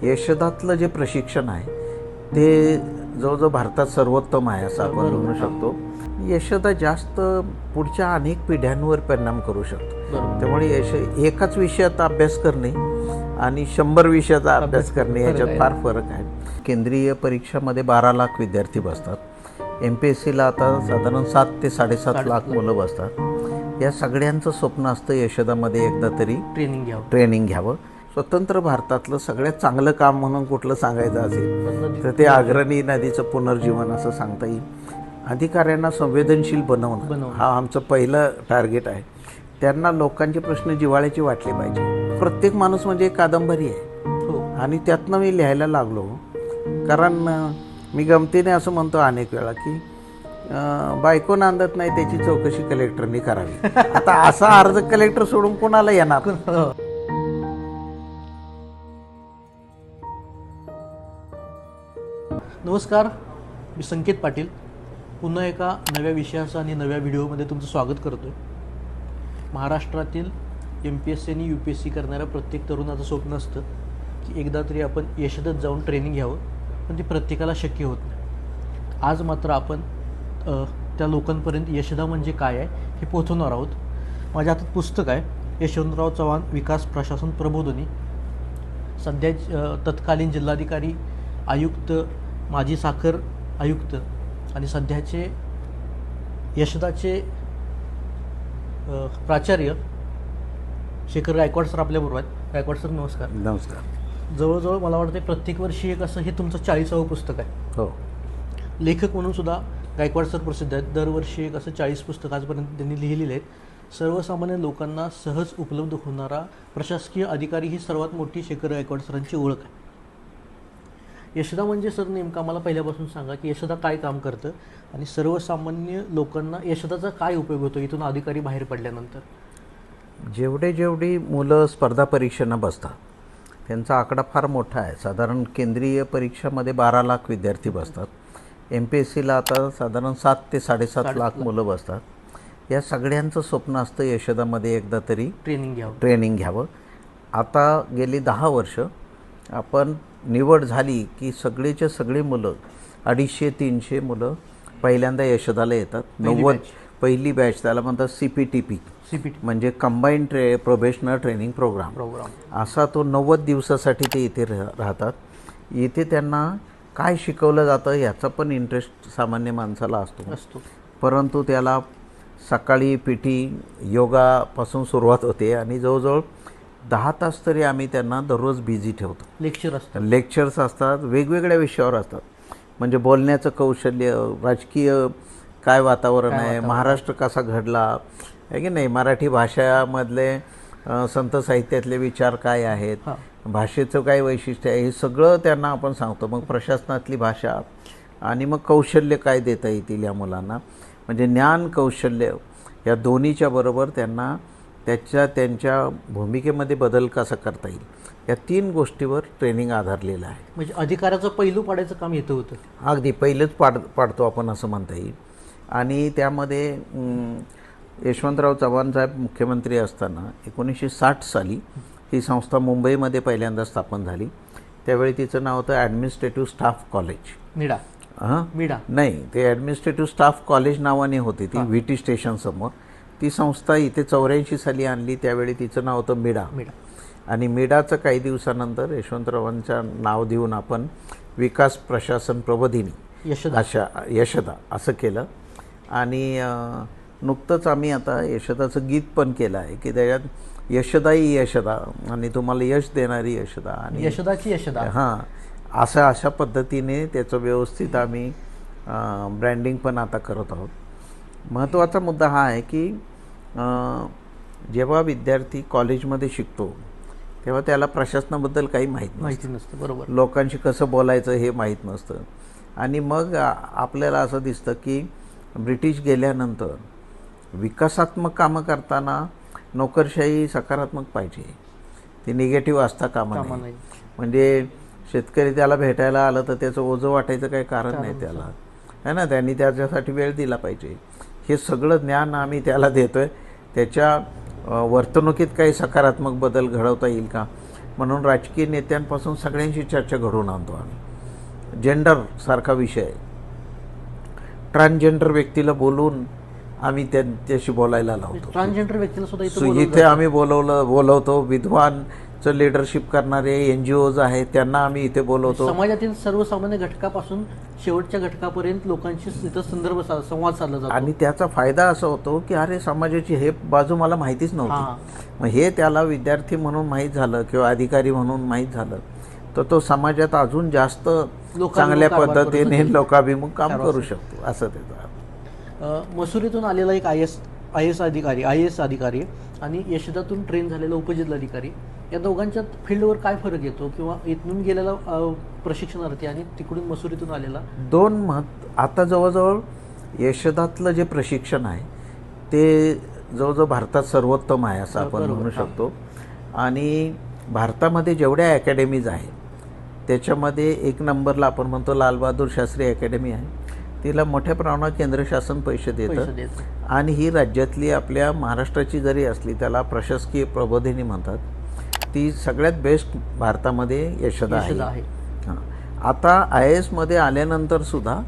यशोदातलं जे प्रशिक्षण आहे ते जवळजवळ भारतात सर्वोत्तम आहे असं आपण म्हणू शकतो. यशोदा जास्त पुढच्या अनेक पिढ्यांवर परिणाम करू शकतो. त्यामुळे एकाच विषयाचा अभ्यास करणे आणि 100 विषयाचा अभ्यास करणे याच्यात फार फरक आहे. केंद्रीय परीक्षामध्ये 12 लाख विद्यार्थी बसतात. MPSCला आता साधारण 7 ते 7.5 लाख मुलं बसतात. या सगळ्यांचं स्वप्न असतं यशोदामध्ये एकदा तरी ट्रेनिंग घ्यावं. स्वतंत्र भारतातलं सगळ्यात चांगलं काम म्हणून कुठलं सांगायचं असेल तर ते अग्रणी नदीचं पुनर्जीवन असं सांगता येईल. अधिकाऱ्यांना संवेदनशील बनवणं हा आमचं पहिलं टार्गेट आहे. त्यांना लोकांचे प्रश्न जिव्हाळ्याचे वाटले पाहिजे. प्रत्येक माणूस म्हणजे एक कादंबरी आहे आणि त्यातनं मी लिहायला लागलो. कारण मी गमतीने असं म्हणतो अनेक वेळा की बायको नांदत नाही त्याची चौकशी कलेक्टरनी करावी. आता असा अर्ज कलेक्टर सोडून कोणाला येणार? नमस्कार, मी संकेत पाटील पुन्हा एका नव्या विषयाचं आणि नव्या व्हिडिओमध्ये तुमचं स्वागत करतो आहे. महाराष्ट्रातील MPSC आणि UPSC करणाऱ्या प्रत्येक तरुणाचं स्वप्न असतं की एकदा तरी आपण यशोदात जाऊन ट्रेनिंग घ्यावं, पण ते प्रत्येकाला शक्य होत नाही. आज मात्र आपण त्या लोकांपर्यंत यशोदा म्हणजे काय आहे हे पोहोचवणार आहोत. माझ्या हातात पुस्तक आहे यशवंतराव चव्हाण विकास प्रशासन प्रबोधिनी. सध्या तत्कालीन जिल्हाधिकारी, आयुक्त, माजी साखर आयुक्त आणि सध्याचे यशोदाचे प्राचार्य शेखर गायकवाड सर आपल्याबरोबर आहेत. गायकवाड सर नमस्कार. नमस्कार. जवळजवळ मला वाटतं प्रत्येक वर्षी एक असं हे तुमचं 40वं पुस्तक आहे. हो. लेखक म्हणून सुद्धा गायकवाड सर प्रसिद्ध आहेत. दरवर्षी एक असं 40 पुस्तक आजपर्यंत त्यांनी लिहिलेले आहेत. सर्वसामान्य लोकांना सहज उपलब्ध होणारा प्रशासकीय अधिकारी ही सर्वात मोठी शेखर गायकवाड सरांची ओळख आहे. यशोदा म्हणजे सर नेमकं मला पहिल्यापासून सांगा की यशोदा काय काम करतं आणि सर्वसामान्य लोकांना यशोदाचा काय उपयोग होतो इथून अधिकारी बाहेर पडल्यानंतर? जेवढी मुलं स्पर्धा परीक्षांना बसतात त्यांचा आकडा फार मोठा आहे. साधारण केंद्रीय परीक्षामध्ये 12 लाख विद्यार्थी बसतात. MPSCला आता साधारण 7 ते 7.5 लाख मुलं बसतात. या सगळ्यांचं स्वप्न असतं यशोदामध्ये एकदा तरी ट्रेनिंग घ्यावं. आता गेली 10 वर्ष आपण निवड झाली की सगळेच्या सगळी मुलं 250-300 मुलं पहिल्यांदा यशोदाला येतात. 90 पहिली बॅच त्याला म्हणतात CPTP म्हणजे कंबाईंड प्रोबेशनल ट्रेनिंग प्रोग्राम. असा तो 90 दिवसासाठी ते इथे राहतात. इथे त्यांना काय शिकवलं जातं याचा पण इंटरेस्ट सामान्य माणसाला असतो. परंतु त्याला सकाळी PT योगापासून सुरुवात होते आणि जवळजवळ 10 तास तरी आम्ही त्यांना दररोज बिझी ठेवतो. लेक्चर्स असतात, वेगवेगळ्या विषयावर असतात. म्हणजे बोलण्याचं कौशल्य, राजकीय काय वातावरण आहे, महाराष्ट्र कसा घडला आहे की नाही, मराठी भाषामधले संत साहित्यातले विचार काय आहेत, भाषेचं काय वैशिष्ट्य आहे, हे सगळं त्यांना आपण सांगतो. मग प्रशासनातली भाषा आणि मग कौशल्य काय देता येतील या मुलांना, म्हणजे ज्ञान कौशल्य या दोन्हीच्या बरोबर त्यांना त्यांच्या भूमिकेमध्ये बदल कसा करता येईल या 3 गोष्टीवर ट्रेनिंग आधारलेलं आहे. म्हणजे अधिकाराचं पैलू पाडायचं काम येतं होतं. अगदी पहिलंच पाडतो आपण असं म्हणता येईल. आणि त्यामध्ये यशवंतराव चव्हाण साहेब मुख्यमंत्री असताना 1960 साली ही संस्था मुंबईमध्ये पहिल्यांदा स्थापन झाली. त्यावेळी तिचं नाव होतं ॲडमिनिस्ट्रेटिव्ह स्टाफ कॉलेज. मिडा नाही, ते ॲडमिनिस्ट्रेटिव्ह स्टाफ कॉलेज नावाने होती ती VT स्टेशनसमोर. ती संस्था इथे 84 साली आणली. त्यावेळी तिचं नाव होतं मिडा. आणि मिडाचं काही दिवसानंतर यशवंतरावांचं नाव देऊन आपण विकास प्रशासन प्रबोधिनी यशोदा असं केलं. आणि नुकतंच आम्ही आता यशोदाचं गीत पण केलं आहे की त्याच्यात यशोदाई यशोदा आणि तुम्हाला यश देणारी यशोदा आणि यशोदाची यशोदा, अशा पद्धतीने त्याचं व्यवस्थित आम्ही ब्रँडिंग पण आता करत आहोत. महत्त्वाचा मुद्दा हा आहे की जेव्हा विद्यार्थी कॉलेजमध्ये शिकतो तेव्हा त्याला प्रशासनाबद्दल काही माहिती नसतं. बरोबर. लोकांशी कसं बोलायचं हे माहीत नसतं. आणि मग आपल्याला असं दिसतं की ब्रिटिश गेल्यानंतर विकासात्मक कामं करताना नोकरशाही सकारात्मक पाहिजे, ती निगेटिव्ह असता कामा नये. म्हणजे शेतकरी त्याला भेटायला आलं तर त्याचं ओझं वाटायचं काही कारण नाही त्याला, है ना. त्यांनी त्याच्यासाठी वेळ दिला पाहिजे. हे सगळं ज्ञान आम्ही त्याला देतो आहे. त्याच्या वर्तणुकीत काही सकारात्मक बदल घडवता येईल का, म्हणून राजकीय नेत्यांपासून सगळ्यांशी चर्चा घडवून आणतो आम्ही. जेंडरसारखा विषय, ट्रान्सजेंडर व्यक्तीला बोलून आम्ही त्यांच्याशी बोलायला लावतो. ट्रान्सजेंडर व्यक्तीला सुद्धा इथे आम्ही बोलवतो. विद्वानचं लिडरशिप करणारे NGOज आहेत त्यांना आम्ही इथे बोलवतो. समाजातील सर्वसामान्य घटकापासून शेवटच्या घटकापर्यंत लोकांशी इथं संवाद साधला जातो. आणि त्याचा फायदा असा होतो की अरे समाजाची हे बाजू मला माहितीच नव्हती. मग हे त्याला विद्यार्थी म्हणून माहीत झालं किंवा अधिकारी म्हणून माहीत झालं तर तो समाजात अजून जास्त चांगल्या पद्धतीने लोकाभिमुख काम करू शकतो असं त्याचा. मसुरीतून आलेला एक आय एस अधिकारी आणि यशदातून ट्रेन झालेला उपजिल्हाधिकारी, या दोघांच्यात फील्डवर काय फरक येतो किंवा इथून गेलेला प्रशिक्षणार्थी आणि तिकडून मसुरीतून आलेला? आता जवळजवळ यशदातलं जे प्रशिक्षण आहे ते जवळजवळ भारतात सर्वोत्तम आहे असं आपण म्हणू शकतो. आणि भारतामध्ये जेवढ्या अकॅडमीज आहेत त्याच्यामध्ये 1 नंबरला आपण म्हणतो लालबहादूर शास्त्री अकॅडमी आहे. तिला मोठ्या प्रमाणात केंद्र शासन पैसे देतं आणि ही राज्यातली आपल्या महाराष्ट्राची जरी असली त्याला प्रशासकीय प्रबोधिनी म्हणतात. ती सगळ्यात बेस्ट भारतामध्ये यशदा आहे. आता IAS मध्ये आल्यानंतर सुद्धा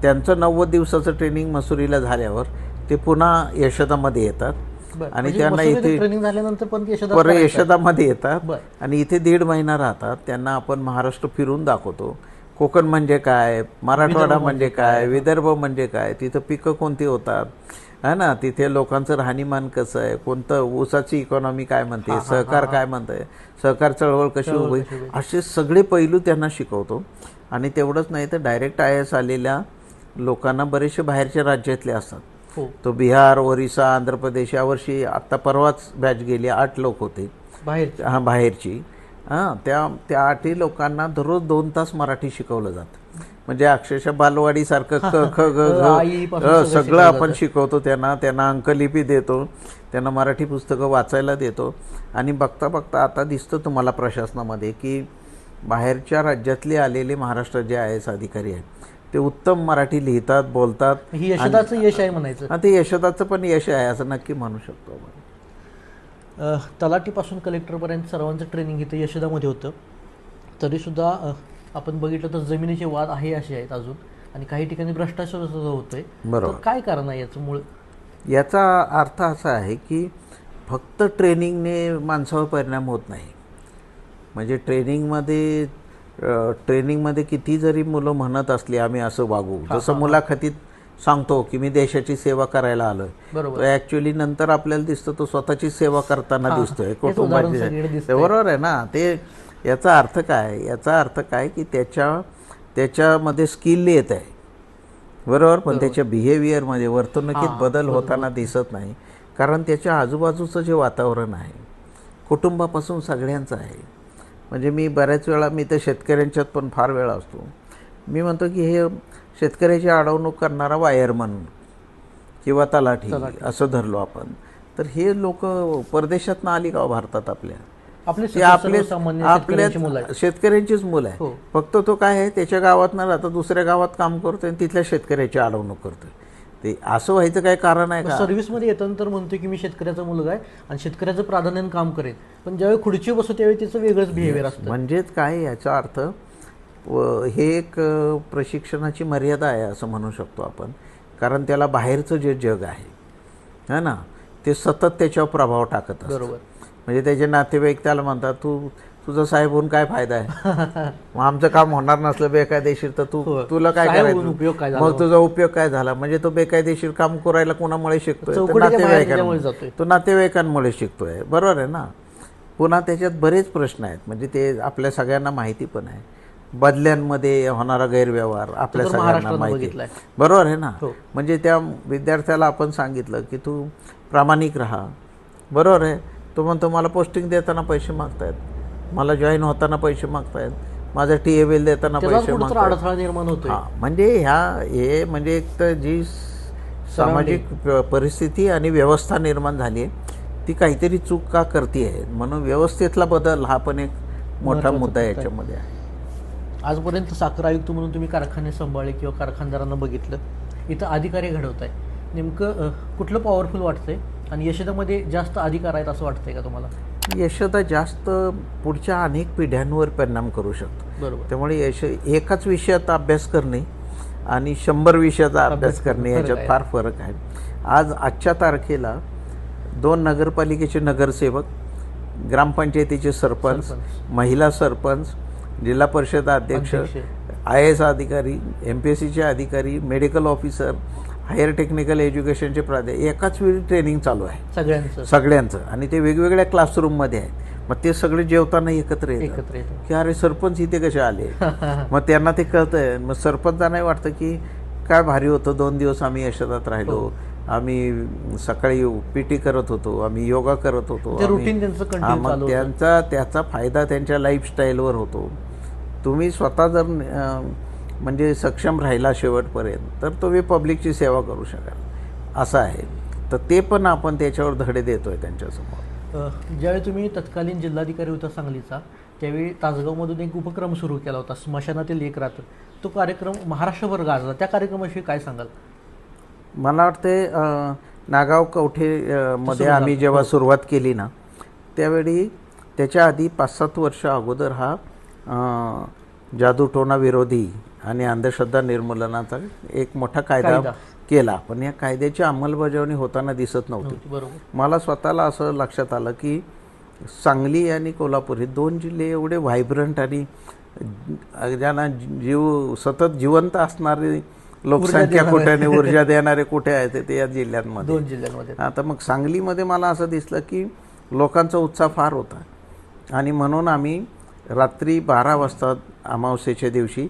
त्यांचं 90 दिवसाचं ट्रेनिंग मसुरीला झाल्यावर ते पुन्हा यशदामध्ये येतात आणि त्यांना इथे ट्रेनिंग झाल्यानंतर पण यशदामध्ये येतात आणि इथे 1.5 महिना राहतात. त्यांना आपण महाराष्ट्र फिरून दाखवतो. कोकण म्हणजे काय, मराठवाडा म्हणजे काय, विदर्भ म्हणजे काय, तिथं पिकं कोणती होतात है ना, तिथे लोकांचं राहणीमान कसं आहे, कोणतं ऊसाची इकॉनॉमी काय म्हणते, सहकार काय म्हणते, सहकार चळवळ कशी उभी, असे सगळे पैलू त्यांना शिकवतो. आणि तेवढंच नाही तर डायरेक्ट IAS आलेल्या लोकांना बरेचसे बाहेरच्या राज्यातले असतात. तो बिहार, ओरिसा, आंध्र प्रदेश, यावर्षी आत्ता परवाच बॅच गेली 8 लोक होते बाहेरची. त्या 8 लोकांना दररोज 2 तास मराठी शिकवलं जातं. म्हणजे अक्षरशः बालवाडीसारखं क ख ग सगळं आपण शिकवतो. त्यांना अंकलिपी देतो, त्यांना मराठी पुस्तकं वाचायला देतो. आणि बघता बघता आता दिसतं तुम्हाला प्रशासनामध्ये की बाहेरच्या राज्यातले आलेले महाराष्ट्रात जे IAS अधिकारी आहेत ते उत्तम मराठी लिहितात, बोलतात. ही यशदाचं यश आहे म्हणायचं. ते यशदाचं पण यश आहे असं नक्की म्हणू शकतो आपण. तलाठीपासून कलेक्टरपर्यंत सर्वांचं ट्रेनिंग इथं यशदामध्ये होतं. तरीसुद्धा आपण बघितलं तर जमिनीचे वाद आहे असे आहेत अजून, आणि काही ठिकाणी भ्रष्टाचार सुद्धा होतोय. तर काय कारण आहे याचं मूळ? याचा अर्थ असा आहे की फक्त ट्रेनिंगने माणसावर परिणाम होत नाही. म्हणजे ट्रेनिंगमध्ये किती जरी मुलं म्हणत असली आम्ही असं वागू, जसं मुलाखतीत सांगतो की मी देशाची सेवा करायला आलोय, तो ॲक्च्युअली नंतर आपल्याला दिसतं तो स्वतःची सेवा करताना दिसतोय, कुटुंबाची. बरोबर आहे ना. ते याचा अर्थ काय की त्याच्यामध्ये स्किल येत आहे बरोबर, पण त्याच्या बिहेवियरमध्ये वर्तणुकीत बदल होताना दिसत नाही. कारण त्याच्या आजूबाजूचं जे वातावरण आहे कुटुंबापासून सगळ्यांचं आहे. म्हणजे मी बऱ्याच वेळा तर शेतकऱ्यांच्यात पण फार वेळा असतो. मी म्हणतो की हे शेतकऱ्याची अडवणूक करणारा वायरमन किंवा तलाठी असं धरलो आपण, तर हे लोक परदेशातनं आली का भारतात आपल्या शेतकऱ्यांचीच मुलं आहे. फक्त तो काय आहे त्याच्या गावात न राहता दुसऱ्या गावात काम करतोय आणि तिथल्या शेतकऱ्याची अडवणूक करतोय. ते असं व्हायचं काय कारण आहे का? सर्व्हिसमध्ये येताना म्हणतो की मी शेतकऱ्याचा मुलगा आहे आणि शेतकऱ्याचं प्राधान्याने काम करेन, पण ज्यावेळी खुर्ची बसतो त्यावेळी त्याचं वेगळंच बिहेवियर असतं. म्हणजेच काय याचा अर्थ हे एक प्रशिक्षणाची मर्यादा आहे असं म्हणू शकतो आपण. कारण त्याला बाहेरचं जे जग आहे ना ते सतत त्याच्यावर प्रभाव टाकत असतं. बरोबर. म्हणजे त्याचे नातेवाईक त्याला म्हणतात तुझं साहेब होऊन काय फायदा आहे, मग आमचं काम होणार नसलं बेकायदेशीर तर तुला काय करायचं, मग तुझा उपयोग काय झाला. म्हणजे तो बेकायदेशीर काम करायला कोणामुळे शिकतोय, तो नातेवाईकांमुळे शिकतोय. बरोबर आहे ना. पुन्हा त्याच्यात बरेच प्रश्न आहेत. म्हणजे ते आपल्या सगळ्यांना माहिती पण आहे. बदल्यांमध्ये होणारा गैरव्यवहार आपल्या सगळ्यांना माहिती, बरोबर आहे ना. म्हणजे त्या विद्यार्थ्याला आपण सांगितलं की तू प्रामाणिक राहा, बरोबर आहे. तो म्हणतो मला पोस्टिंग देताना पैसे मागतायत, मला जॉईन होताना पैसे मागतायत, माझं TA बिल देताना पैसे मागतायत. म्हणजे हे म्हणजे एक तर जी सामाजिक परिस्थिती आणि व्यवस्था निर्माण झाली आहे ती काहीतरी चूक का करते आहे. म्हणून व्यवस्थेतला बदल हा पण एक मोठा मुद्दा याच्यामध्ये आहे. आजपर्यंत साखर आयुक्त म्हणून तुम्ही कारखाने सांभाळले किंवा कारखानदारांना बघितलं, इथं अधिकारी घडवत आहे, नेमकं कुठलं पॉवरफुल वाटतंय आणि यशदामध्ये जास्त अधिकार आहेत असं वाटतंय का तुम्हाला? यशोदा जास्त पुढच्या अनेक पिढ्यांवर परिणाम करू शकतो. बरोबर. त्यामुळे एकाच विषयाचा अभ्यास करणे आणि 100 विषयाचा अभ्यास करणे याच्यात फार फरक आहे. आजच्या तारखेला 2 नगरपालिकेचे नगरसेवक, ग्रामपंचायतीचे सरपंच, महिला सरपंच, जिल्हा परिषद अध्यक्ष, IAS अधिकारी, MPSCचे अधिकारी, मेडिकल ऑफिसर, हायर टेक्निकल एज्युकेशनचे प्राध्यापक एकाच वेळी ट्रेनिंग चालू आहे सगळ्यांचं. आणि ते वेगवेगळ्या क्लासरूममध्ये आहे. मग ते सगळे जेवताना एकत्र येतात की अरे सरपंच इथे कसे आले. मग त्यांना ते कळतंय. मग सरपंचांनाही वाटतं की काय भारी होतं, 2 दिवस आम्ही यशोदात राहिलो, आम्ही सकाळी PT करत होतो, आम्ही योगा करत होतो. मग त्याचा फायदा त्यांच्या लाईफस्टाईलवर होतो. तुम्ही स्वतः जर म्हणजे सक्षम राहिला शेवटपर्यंत तर तुम्ही पब्लिकची सेवा करू शकाल, असं आहे. तर ते पण आपण त्याच्यावर धडे देतोय त्यांच्यासमोर. ज्यावेळी तुम्ही तत्कालीन जिल्हाधिकारी होता सांगलीचा, त्यावेळी तासगावमधून एक उपक्रम सुरू केला होता, स्मशानातील एक रात्र. तो कार्यक्रम महाराष्ट्रभर गाजला. त्या कार्यक्रमाविषयी काय सांगाल? मला वाटते नागाव कवठे मध्ये आम्ही जेव्हा सुरुवात केली ना, त्यावेळी त्याच्या आधी 5-7 वर्ष अगोदर हा जादूटोणा विरोधी आणि अंधश्रद्धा निर्मूलनाचा एक मोठा कायदा केला. पण या कायद्याची अंमलबजावणी होताना दिसत नव्हती. मला स्वतःला असं लक्षात आलं की सांगली आणि कोल्हापूर हे 2 जिल्हे एवढे व्हायब्रंट आणि ज्यांना सतत जिवंत असणारे लोकसंख्या कुठे आणि ऊर्जा देणारे कुठे आहेत ते या जिल्ह्यांमध्ये, 2 जिल्ह्यांमध्ये. आता मग सांगलीमध्ये मला असं दिसलं की लोकांचा उत्साह फार होता आणि म्हणून आम्ही रात्री 12 वाजता अमावस्येच्या दिवशी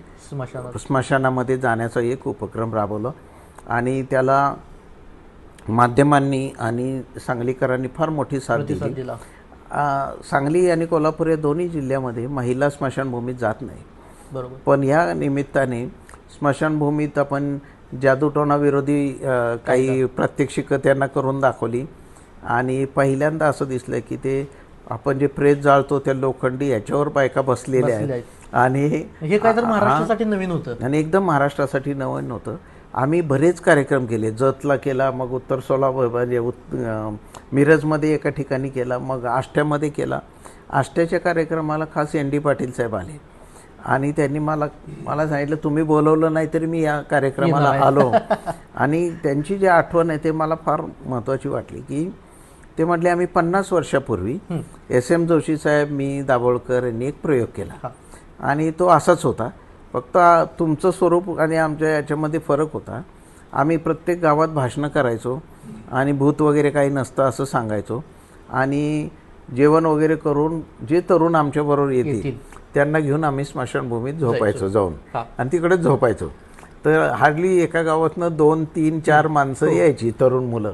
स्मशानामध्ये जाण्याचा एक उपक्रम राबवला. आणि त्याला माध्यमांनी आणि सांगलीकरांनी फार मोठी साथ दिली. सांगली आणि कोल्हापूर या दोन्ही जिल्ह्यामध्ये महिला स्मशानभूमीत जात नाही. बरोबर. पण या निमित्ताने स्मशानभूमीत आपण जादूटोणा विरोधी काही प्रात्यक्षिकं त्यांना करून दाखवली. आणि पहिल्यांदा असं दिसलं की ते आपण जे प्रेत जाळतो त्या लोखंडी याच्यावर बायका बसलेल्या आहेत. आणि हे काय तर महाराष्ट्रासाठी नवीन होतं आणि एकदम महाराष्ट्रासाठी नवीन होतं. आम्ही बरेच कार्यक्रम केले. जतला केला, मग उत्तर सोलापूर म्हणजे मिरजमध्ये एका ठिकाणी केला, मग आष्ट्यामध्ये केला. आष्ट्याच्या कार्यक्रमाला खास ND पाटील साहेब आले आणि त्यांनी मला सांगितलं तुम्ही बोलवलं नाही तरी मी या कार्यक्रमाला आलो. आणि त्यांची जी आठवण आहे ते मला फार महत्त्वाची वाटली की ते म्हटले आम्ही 50 वर्षापूर्वी SM जोशी साहेब, मी, दाभोळकर यांनी एक प्रयोग केला आणि तो असाच होता. फक्त तुमचं स्वरूप आणि आमच्या याच्यामध्ये फरक होता. आम्ही प्रत्येक गावात भाषणं करायचो आणि भूत वगैरे काही नसतं असं सांगायचो आणि जेवण वगैरे करून जे तरुण आमच्याबरोबर येतील त्यांना घेऊन आम्ही स्मशानभूमीत झोपायचो जाऊन आणि तिकडेच झोपायचो. तर हार्डली एका गावातनं 2, 3, 4 माणसं यायची, तरुण मुलं.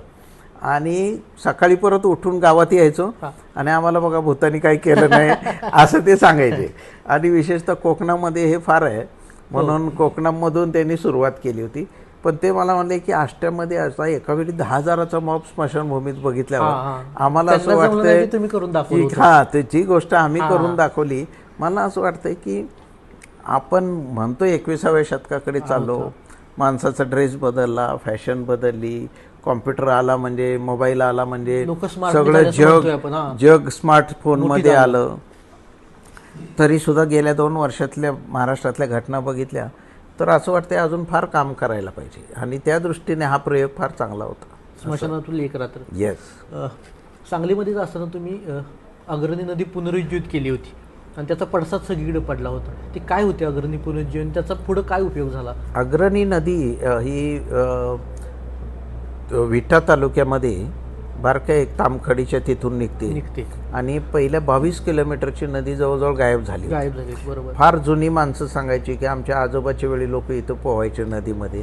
आणि सकाळी परत उठून गावात यायचो आणि आम्हाला बघा भूतानी काही केलं नाही असं ते सांगायचे. आणि विशेषतः कोकणामध्ये हे फार आहे म्हणून कोकणामधून त्यांनी सुरुवात केली होती. पण ते मला म्हणले की आष्ट्यामध्ये असा एकावेळी 10,000चा मॉब स्मशानभूमीत बघितल्यावर आम्हाला असं वाटतंय की त्याची गोष्ट आम्ही करून दाखवली. मला असं वाटतंय की आपण म्हणतो 21व्या शतकाकडे चाललो, माणसाचा ड्रेस बदलला, फॅशन बदलली, कॉम्प्युटर आला म्हणजे मोबाईल आला म्हणजे सगळं जग स्मार्टफोनमध्ये आलं. तरी सुद्धा गेल्या 2 वर्षातल्या महाराष्ट्रातल्या घटना बघितल्या तर असं वाटतंय अजून फार काम करायला पाहिजे. आणि त्या दृष्टीने हा प्रयोग फार चांगला होता. स्मशानातून एक रात्र. येस. सांगलीमध्येच असताना तुम्ही अग्रणी नदी पुनरुज्जीवित केली होती आणि त्याचा पडसाद सगळीकडे पडला होता. ते काय होते अग्रणी पुनरुज्जीवन, त्याचा पुढे काय उपयोग झाला? अग्रणी नदी ही विटा तालुक्यामध्ये बारक्या एक तामखडीच्या तिथून निघते आणि पहिल्या 22 किलोमीटरची नदी जवळजवळ गायब झाली. बरोबर. फार जुनी माणसं सांगायची की आमच्या आजोबाच्या वेळी लोक इथं पोहायचे नदीमध्ये.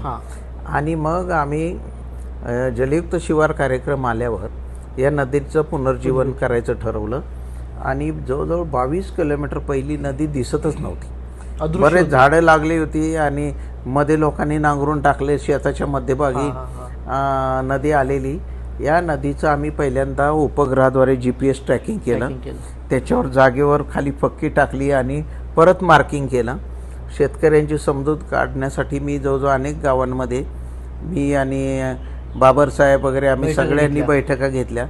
आणि मग आम्ही जलयुक्त शिवार कार्यक्रम आल्यावर या नदीचं पुनर्जीवन करायचं ठरवलं आणि जवळजवळ 22 किलोमीटर पहिली नदी दिसतच नव्हती. बरेच झाडं लागली होती आणि मध्ये लोकांनी नांगरून टाकले. शेताच्या मध्यभागी नदी आलेली. या नदीचं आम्ही पहिल्यांदा उपग्रहाद्वारे GPS ट्रॅकिंग केलं. त्याच्यावर जागेवर खाली पक्की टाकली आणि परत मार्किंग केलं. शेतकऱ्यांची समजूत काढण्यासाठी मी जवळजवळ अनेक गावांमध्ये मी आणि बाबरसाहेब वगैरे आम्ही सगळ्यांनी बैठका घेतल्या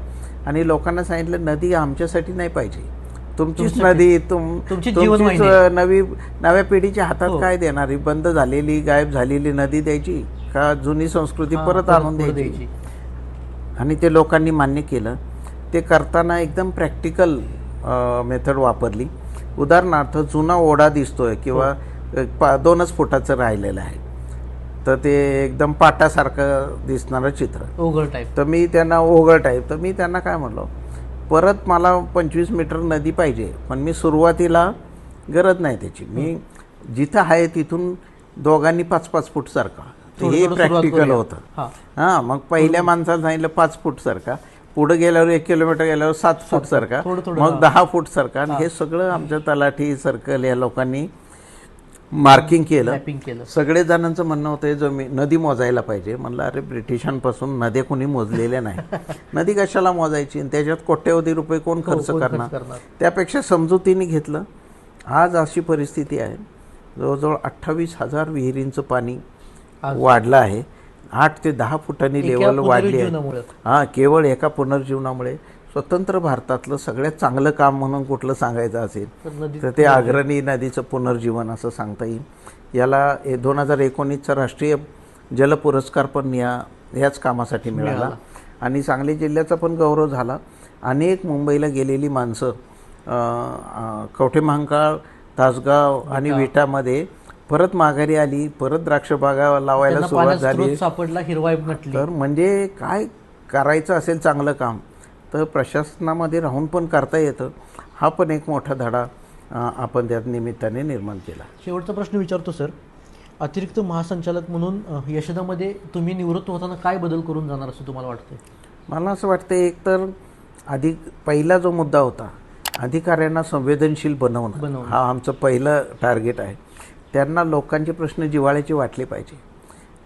आणि लोकांना सांगितलं नदी आमच्यासाठी नाही पाहिजे, तुमचीच तुमच्यासाठी. नदी, तुमची जीवनवाहिनी नव्या पिढीच्या हातात काय देणार? ही बंद झालेली गायब झालेली नदी द्यायची का जुनी संस्कृती परत आणून द्यायची? आणि ते लोकांनी मान्य केलं. ते करताना एकदम प्रॅक्टिकल मेथड वापरली. उदाहरणार्थ जुना ओढा दिसतोय किंवा 2च फुटाचं राहिलेलं आहे, तर ते एकदम पाटासारखं दिसणारं चित्र, ओघळ टाईप. तर मी त्यांना ओघळ टाईप, तर मी त्यांना काय म्हणलो, परत मला 25 मीटर नदी पाहिजे, पण मी सुरुवातीला गरज नाही त्याची, मी जिथं आहे तिथून दोघांनी 5-5 फूट सारखा. हे प्रॅक्टिकल होतं. हां, मग पहिल्या माणसाला सांगितलं 5 फूट सारखा, पुढे गेल्यावर 1 किलोमीटर गेल्यावर 7 फूट सारखा, मग 10 फूट सारखा. आणि हे सगळं आमच्या तलाठी सर्कल या लोकांनी मार्किंग केलं. सगळे जणांचं म्हणणं होतं नदी मोजायला पाहिजे. म्हणलं अरे ब्रिटिशांपासून नद्या कोणी मोजलेल्या नाही, नदी कशाला मोजायची, आणि त्याच्यात कोट्यवधी रुपये कोण खर्च करणार? त्यापेक्षा समजुतीने घेतलं. आज अशी परिस्थिती आहे, जवळजवळ 28,000 विहिरींचं पाणी वाढलं आहे. 8 ते 10 फुटांनी लेवल वाढली आहे. हां, केवळ एका पुनर्जीवनामुळे. स्वतंत्र भारतातलं सगळ्यात चांगलं काम म्हणून कुठलं सांगायचं असेल तर ते अग्रणी नदीचं पुनर्जीवन असं सांगता येईल. याला 2019चा राष्ट्रीय जल पुरस्कार पण याच कामासाठी मिळाला. आणि सांगली जिल्ह्याचा पण गौरव झाला. अनेक मुंबईला गेलेली माणसं कवठेमहांकाळ, तासगाव आणि विटामध्ये परत माघारी आली, परत द्राक्ष बागा लावायला सुरुवात झाली. सापडला, हिरवाई म्हटली. तर म्हणजे काय करायचं असेल चांगलं काम तर प्रशासनामध्ये राहून पण करता येतं. हा पण एक मोठा धडा आपण त्या निमित्ताने निर्माण केला. शेवटचा प्रश्न विचारतो सर, अतिरिक्त महासंचालक म्हणून यशदामध्ये तुम्ही निवृत्त होताना काय बदल करून जाणार असं तुम्हाला वाटतंय? मला असं वाटतं, एक तर पहिला जो मुद्दा होता, अधिकाऱ्यांना संवेदनशील बनवणं, हा आमचं पहिलं टार्गेट आहे. त्यांना लोकांचे प्रश्न जिव्हाळ्याचे वाटले पाहिजे.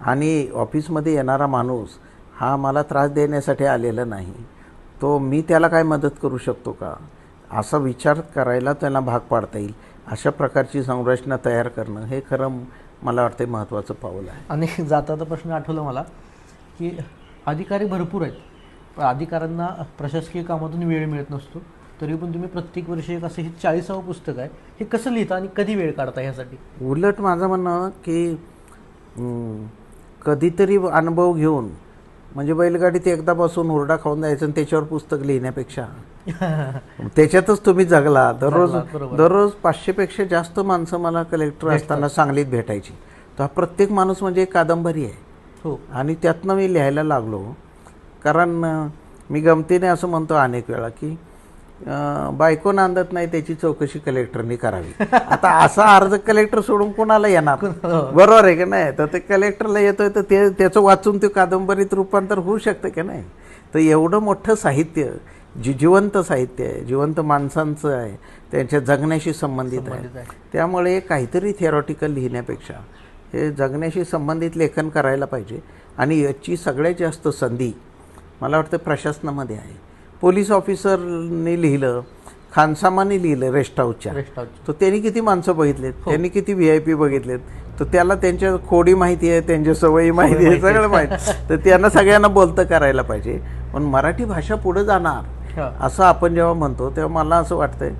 आणि ऑफिसमध्ये येणारा माणूस हा मला त्रास देण्यासाठी आलेला नाही, तो मी त्याला काय मदत करू शकतो का, असा विचार करायला त्यांना भाग पाडता येईल. अशा प्रकारची संरचना तयार करणं हे खरं मला वाटतं महत्त्वाचं पाऊल आहे. आणि जाता प्रश्न आठवला मला की अधिकारी भरपूर आहेत, पण अधिकाऱ्यांना प्रशासकीय कामातून वेळ मिळत नसतो. तरी पण तुम्ही प्रत्येक वर्षी एक असं हे 40वं पुस्तक आहे, हे कसं लिहिता आणि कधी वेळ काढता ह्यासाठी? उलट माझं म्हणणं की कधीतरी अनुभव घेऊन, म्हणजे बैलगाडीत एकदा बसून हुरडा खाऊन जायचं आणि त्याच्यावर पुस्तक लिहिण्यापेक्षा त्याच्यातच तुम्ही जगला. दररोज 500पेक्षा जास्त माणसं मला कलेक्टर असताना सांगलीत भेटायची. तर प्रत्येक माणूस म्हणजे एक कादंबरी आहे. आणि त्यातनं मी लिहायला लागलो. कारण मी गमतीने असं म्हणतो अनेक वेळा की बायको नांदत नाही त्याची चौकशी कलेक्टरनी करावी. आता असा अर्ज कलेक्टर सोडून कोणाला येणार? बरोबर आहे की नाही? तर ते कलेक्टरला येतोय तर त्याचं वाचून ते कादंबरीत रूपांतर होऊ शकतं की नाही? तर एवढं मोठं साहित्य, जिवंत साहित्य आहे, जिवंत माणसांचं आहे, त्यांच्या जगण्याशी संबंधित आहे. त्यामुळे काहीतरी थिअरॉटिकल लिहिण्यापेक्षा हे जगण्याशी संबंधित लेखन करायला पाहिजे. आणि याची सगळ्यात जास्त संधी मला वाटतं प्रशासनामध्ये आहे. पोलीस ऑफिसरने लिहिलं, खानसामाने लिहिलं रेस्ट हाऊसच्या, तर त्यांनी किती माणसं बघितलेत, त्यांनी किती VIP बघितलेत, तर त्याला त्यांच्या खोडी माहिती आहे, त्यांच्या सवयी माहिती आहे, सगळं माहिती. तर त्यांना सगळ्यांना बोलतं करायला पाहिजे. पण मराठी भाषा पुढे जाणार असं आपण जेव्हा म्हणतो तेव्हा मला असं वाटतंय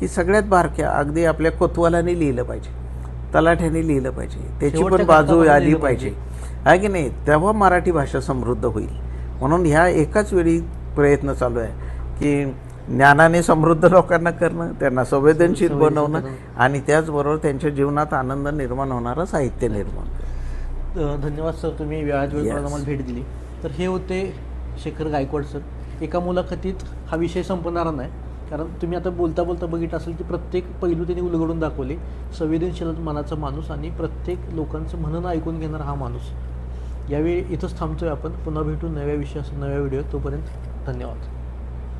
की सगळ्यात बारक्या अगदी आपल्या कोतवालाने लिहिलं पाहिजे, तलाठ्याने लिहिलं पाहिजे, त्याची पण बाजू आली पाहिजे, आहे की नाही? तेव्हा मराठी भाषा समृद्ध होईल. म्हणून ह्या एकाच वेळी प्रयत्न चालू आहे की ज्ञानाने समृद्ध लोकांना करणं, त्यांना संवेदनशील बनवणं आणि त्याचबरोबर त्यांच्या जीवनात आनंद निर्माण होणारं साहित्य निर्माण. धन्यवाद सर, तुम्ही वेळात वेळ आम्हाला भेट दिली. तर हे होते शेखर गायकवाड सर. एका मुलाखतीत हा विषय संपणारा नाही, कारण तुम्ही आता बोलता बोलता बघितलं असेल की प्रत्येक पैलू त्यांनी उलगडून दाखवले. संवेदनशील मनाचा माणूस आणि प्रत्येक लोकांचं म्हणणं ऐकून घेणारा हा माणूस. यावेळी इथंच थांबतोय आपण. पुन्हा भेटू नव्या विषयासह नव्या व्हिडिओ. तोपर्यंत धन्यवाद.